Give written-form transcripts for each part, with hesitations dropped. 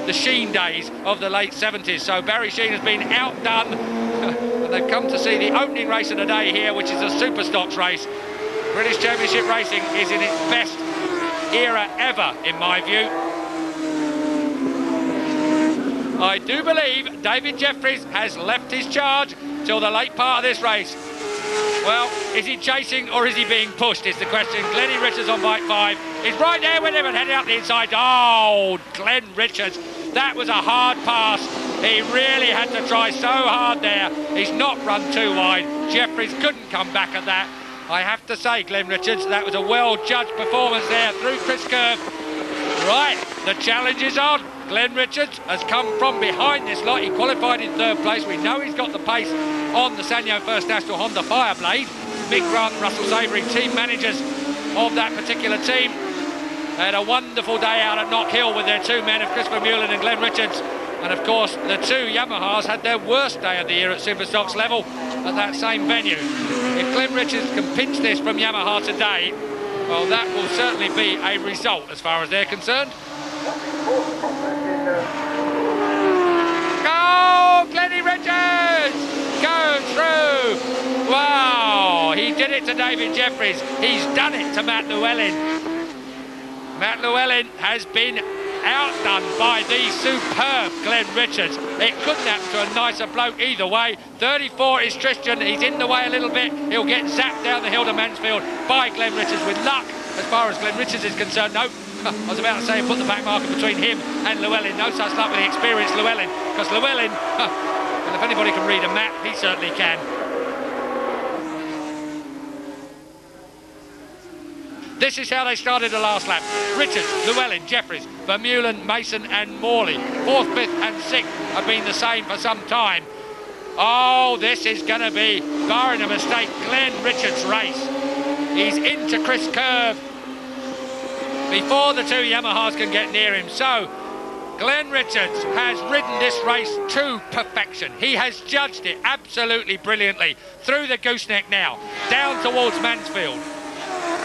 the Sheen days of the late 70s. So Barry Sheen has been outdone, and they've come to see the opening race of the day here, which is a Superstocks race. British Championship Racing is in its best era ever, in my view. I do believe David Jeffries has left his charge till the late part of this race. Well, is he chasing or is he being pushed is the question. Glennie Richards on bike 5 is right there with him and heading out the inside. Oh, Glenn Richards, that was a hard pass. He really had to try so hard there. He's not run too wide. Jeffries couldn't come back at that. I have to say, Glenn Richards, that was a well-judged performance there through Chris Curve. Right, the challenge is on. Glenn Richards has come from behind this lot. He qualified in 3rd place. We know he's got the pace on the Sanyo First National Honda Fireblade. Mick Grant and Russell Savory, team managers of that particular team, had a wonderful day out at Knock Hill with their 2 men of Christopher Mullen and Glenn Richards. And of course, the 2 Yamahas had their worst day of the year at Superstocks level at that same venue. If Glenn Richards can pinch this from Yamaha today, well, that will certainly be a result as far as they're concerned. Go, Glennie Richards! Go through! Wow, he did it to David Jeffries. He's done it to Matt Llewellyn. Matt Llewellyn has been outdone by the superb Glenn Richards. It couldn't happen to a nicer bloke either way. 34 is Tristan. He's in the way a little bit. He'll get zapped down the hill to Mansfield by Glenn Richards with luck. As far as Glenn Richards is concerned, no. I was about to say put the back marker between him and Llewellyn. No such luck with the experienced Llewellyn, because Llewellyn, well, if anybody can read a map, he certainly can. This is how they started the last lap. Richards, Llewellyn, Jeffries, Vermeulen, Mason and Morley. 4th, 5th and 6th have been the same for some time. Oh, this is going to be, barring a mistake, Glenn Richards' race. He's into Chris Curve before the 2 Yamahas can get near him. So Glenn Richards has ridden this race to perfection. He has judged it absolutely brilliantly. Through the gooseneck now, down towards Mansfield.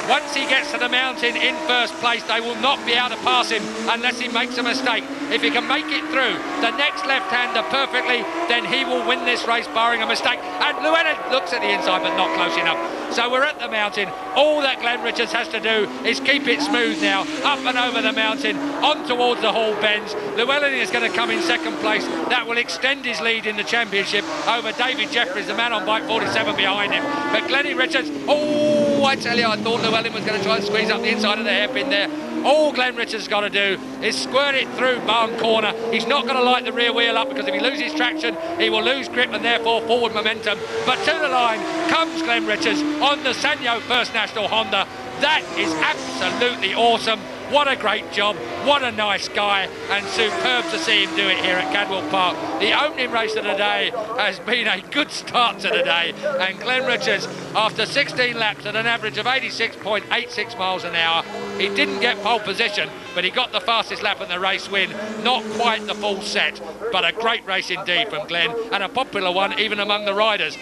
Once he gets to the mountain in 1st place, they will not be able to pass him unless he makes a mistake. If he can make it through the next left-hander perfectly, then he will win this race, barring a mistake. And Llewellyn looks at the inside, but not close enough. So we're at the mountain. All that Glenn Richards has to do is keep it smooth now, up and over the mountain, on towards the Hall Bends. Llewellyn is going to come in 2nd place. That will extend his lead in the championship over David Jeffries, the man on bike 47 behind him. But Glennie Richards, oh, I tell you, I thought Llewellyn was going to try and squeeze up the inside of the hairpin there. All Glenn Richards has got to do is squirt it through Barn Corner. He's not going to light the rear wheel up, because if he loses traction, he will lose grip and therefore forward momentum. But to the line comes Glenn Richards on the Sanyo First National Honda. That is absolutely awesome. What a great job, what a nice guy, and superb to see him do it here at Cadwell Park. The opening race of the day has been a good start to the day, and Glenn Richards, after 16 laps at an average of 86.86 miles an hour, he didn't get pole position, but he got the fastest lap in the race win. Not quite the full set, but a great race indeed from Glenn, and a popular one even among the riders.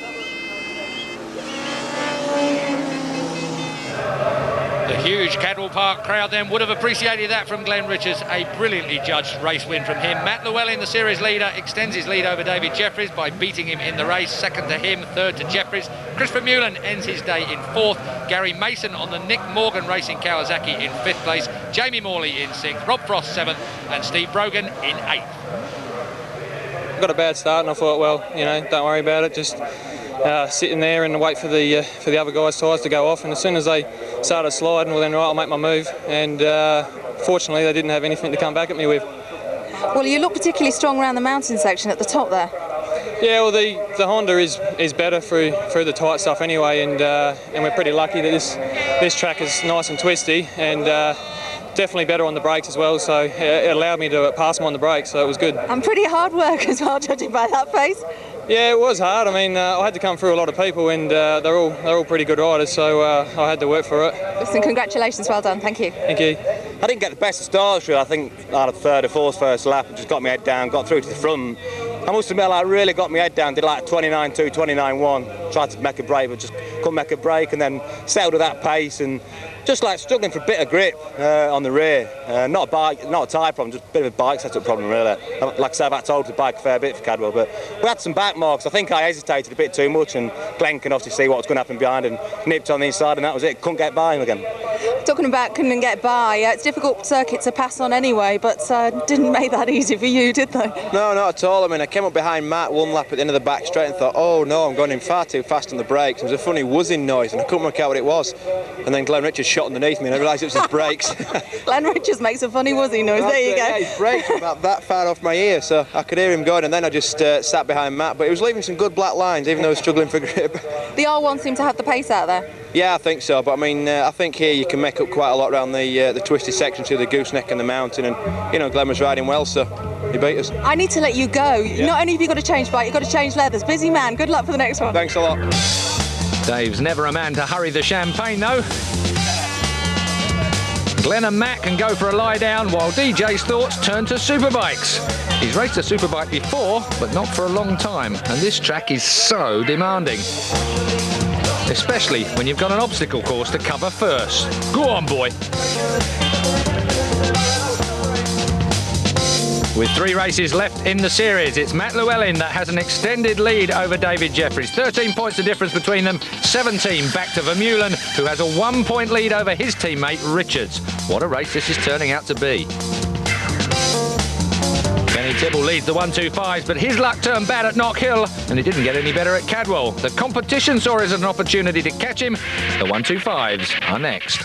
The huge Cadwell Park crowd then would have appreciated that from Glenn Richards. A brilliantly judged race win from him. Matt Llewellyn, the series leader, extends his lead over David Jeffries by beating him in the race. 2nd to him, 3rd to Jeffries. Christopher Mullen ends his day in 4th. Gary Mason on the Nick Morgan Racing Kawasaki in 5th place. Jamie Morley in 6th. Rob Frost 7th. And Steve Brogan in 8th. Got a bad start and I thought, well, you know, don't worry about it. Just sitting there and wait for the other guys' tyres to go off, and as soon as they started sliding, well then right, I'll make my move, and fortunately they didn't have anything to come back at me with. Well, you look particularly strong around the mountain section at the top there. Yeah, well the Honda is better through the tight stuff anyway, and we're pretty lucky that this track is nice and twisty, and definitely better on the brakes as well, so it allowed me to pass them on the brakes, so it was good. And pretty hard work as well, judging by that pace. Yeah, it was hard. I mean, I had to come through a lot of people, and they're all pretty good riders, so I had to work for it. Listen, congratulations, well done, thank you. Thank you. I didn't get the best of starts, really. I think I had a 3rd or 4th first lap, and just got my head down, got through to the front, I must admit, I really got my head down, did like 29.2, 29.1, tried to make a break, but just couldn't make a break, and then settled at that pace, and just like struggling for a bit of grip on the rear. Not a bike, not a tyre problem, just a bit of a bike setup problem, really. Like I said, I've had to hold the bike a fair bit for Cadwell, but we had some back marks. I think I hesitated a bit too much, and Glenn can obviously see what was going to happen behind, and nipped on the inside, and that was it. Couldn't get by him again. Talking about couldn't get by, it's a difficult circuit to pass on anyway, but didn't make that easy for you, did they? No, not at all. I mean, I came up behind Matt one lap at the end of the back straight and thought, oh no, I'm going in far too fast on the brakes. There was a funny whizzing noise and I couldn't work out what it was. And then Glenn Richards shot underneath me and I realised it was his brakes. Glenn Richards makes a funny whizzing noise, there you go. Yeah, his brakes were about that far off my ear, so I could hear him going, and then I just sat behind Matt, but he was leaving some good black lines, even though he was struggling for grip. The R1 seemed to have the pace out there. Yeah, I think so, but I mean, I think here you can make up quite a lot around the twisted section through the gooseneck and the mountain, and you know, Glenn was riding well, so he beat us. I need to let you go. Yeah. Not only have you got to change bike, you've got to change leathers. Busy man, good luck for the next one. Thanks a lot. Dave's never a man to hurry the champagne, though. Glenn and Matt can go for a lie down while DJ's thoughts turn to superbikes. He's raced a superbike before, but not for a long time, and this track is so demanding. Especially when you've got an obstacle course to cover first. Go on, boy. With 3 races left in the series, it's Matt Llewellyn that has an extended lead over David Jeffries. 13 points the difference between them, 17 back to Vermeulen, who has a 1-point lead over his teammate Richards. What a race this is turning out to be. Kenny Tibble leads the 125s, but his luck turned bad at Knock Hill, and it didn't get any better at Cadwell. The competition saw it as an opportunity to catch him. The 125s are next.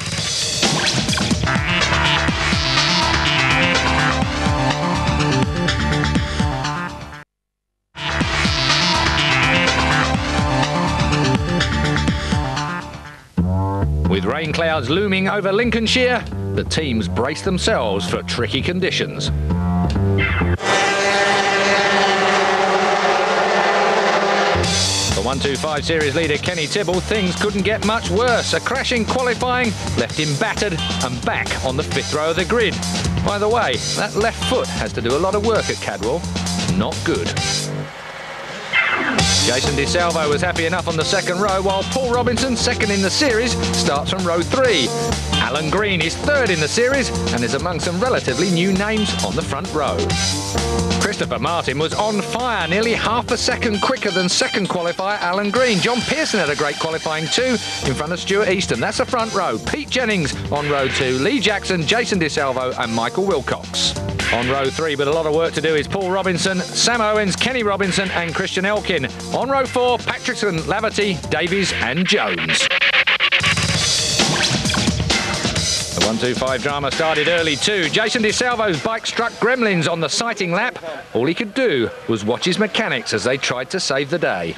With rain clouds looming over Lincolnshire, the teams brace themselves for tricky conditions. The 125 series leader Kenny Tibble, things couldn't get much worse. A crash in qualifying left him battered and back on the 5th row of the grid. By the way, that left foot has to do a lot of work at Cadwell. Not good. Jason DeSalvo was happy enough on the 2nd row, while Paul Robinson, 2nd in the series, starts from row 3. Alan Green is 3rd in the series and is among some relatively new names on the front row. Christopher Martin was on fire, nearly half a second quicker than 2nd qualifier Alan Green. John Pearson had a great qualifying too, in front of Stuart Easton. That's the front row. Pete Jennings on row 2, Lee Jackson, Jason DeSalvo and Michael Wilcox. On row 3, but a lot of work to do, is Paul Robinson, Sam Owens, Kenny Robinson and Christian Elkin. On row 4, Patrickson, Laverty, Davies and Jones. The 125 drama started early too. Jason DeSalvo's bike struck gremlins on the sighting lap. All he could do was watch his mechanics as they tried to save the day.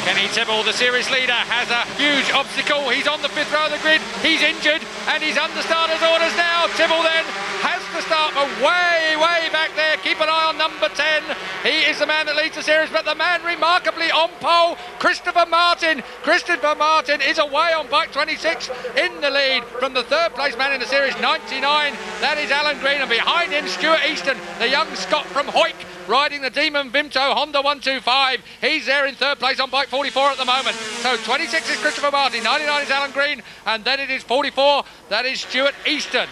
Kenny Tibble, the series leader, has a huge obstacle. He's on the 5th row of the grid. He's injured and he's under starter's orders now. Tibble then has to start from way back there. Keep an eye on number 10. He is the man that leads the series, but the man remarkably on pole, Christopher Martin. Christopher Martin is away on bike 26 in the lead from the 3rd place man in the series, 99. That is Alan Green, and behind him Stuart Easton, the young Scot from Hoyk, riding the Demon Vimto Honda 125. He's there in 3rd place on bike 44 at the moment. So 26 is Christopher Martin, 99 is Alan Green, and then it is 44, that is Stuart Easton.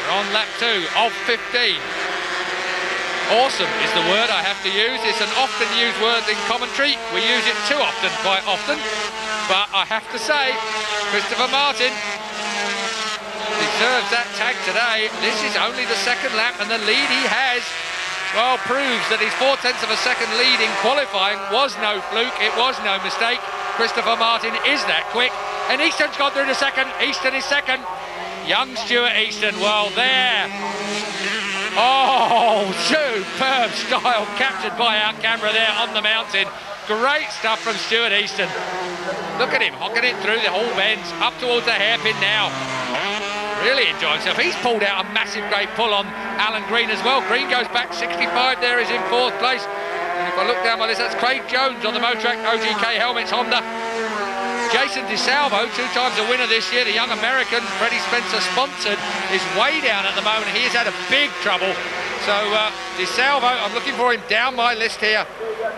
We're on lap 2 of 15. Awesome is the word I have to use. It's an often used word in commentary. We use it too often, quite often. But I have to say, Christopher Martin deserves that tag today. This is only the 2nd lap, and the lead he has, well, proves that his 0.4 of a second lead in qualifying was no fluke. It was no mistake. Christopher Martin is that quick. And Easton's gone through to 2nd. Easton is 2nd. Young Stuart Easton, well, there. Oh, superb style captured by our camera there on the mountain. Great stuff from Stuart Easton. Look at him hocking it through the whole bends up towards the hairpin now. Really enjoying himself. He's pulled out a massive great pull on Alan Green as well. Green goes back 65 there, is in 4th place. And if I look down my list, that's Craig Jones on the Motrac OGK Helmets Honda. Jason DeSalvo, 2 times a winner this year, the young American, Freddie Spencer sponsored, is way down at the moment. He has had a big trouble. So DeSalvo, I'm looking for him down my list here.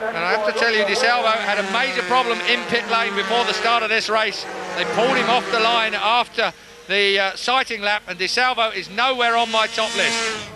And I have to tell you, DeSalvo had a major problem in pit lane before the start of this race. They pulled him off the line after the sighting lap, and DeSalvo is nowhere on my top list.